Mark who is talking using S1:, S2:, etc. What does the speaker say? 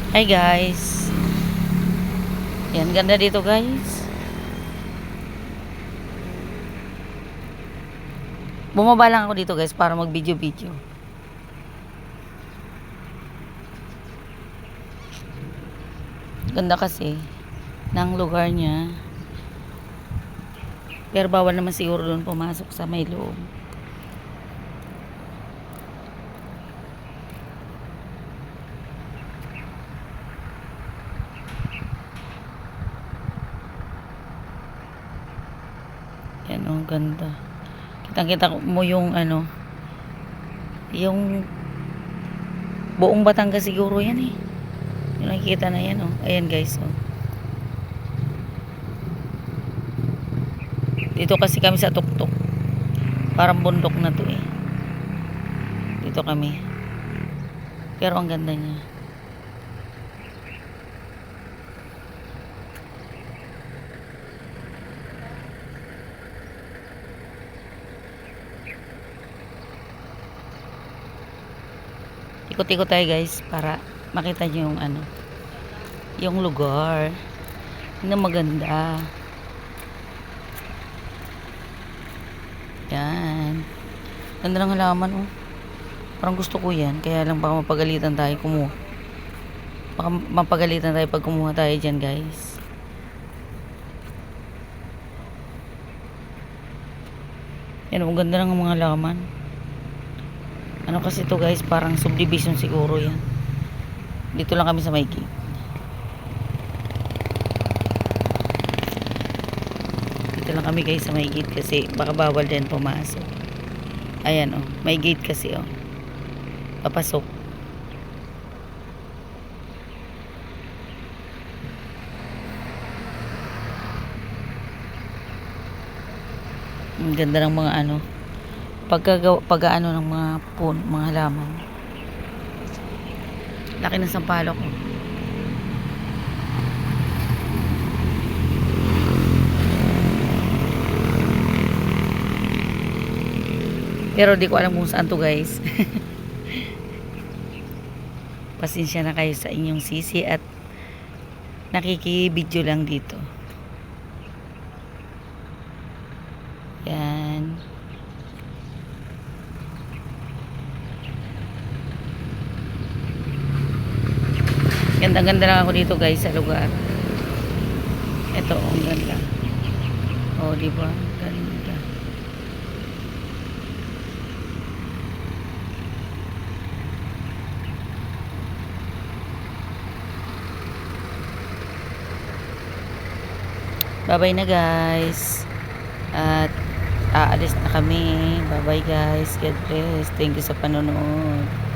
S1: Hi guys. Yan, ganda dito guys. Bumaba lang ako dito guys para mag video. Ganda kasi ng lugar niya. Pero bawal naman siguro doon pumasok sa may loob. Yan oh, ganda. Kitang-kita mo yung yung buong Batangas siguro yan eh. Yung nakikita na yan oh. Ayan guys oh. Dito kasi kami sa tuktok. Parang bundok na to eh. Dito kami. Pero ang ganda niya. Ikot-ikot tayo guys para makita nyo yung yung lugar na maganda. Yan. Ganda ng halaman oh. Parang gusto ko yan. Kaya lang baka mapagalitan tayo kumuha. Baka mapagalitan tayo pag kumuha tayo dyan guys. Yan, ang ganda ng mga halaman. Ano kasi to guys, parang subdivision siguro yan. Dito lang kami sa may gate. Dito lang kami guys sa may gate kasi baka bawal din pumasok. Ayan oh, may gate kasi oh. Papasok. Ang ganda ng mga pag-ano ng mga halaman. Laki ng sampalok oh. Pero di ko alam kung saan to guys. Pasensya na kayo sa inyong sisi at nakikibidyo lang dito. Yan. Ganda-ganda lang ako dito guys sa lugar. Ito, ang ganda. Oh, di ba? Ganda. Bye-bye na guys. At aalis na kami. Bye-bye guys. God bless. Thank you sa panonood.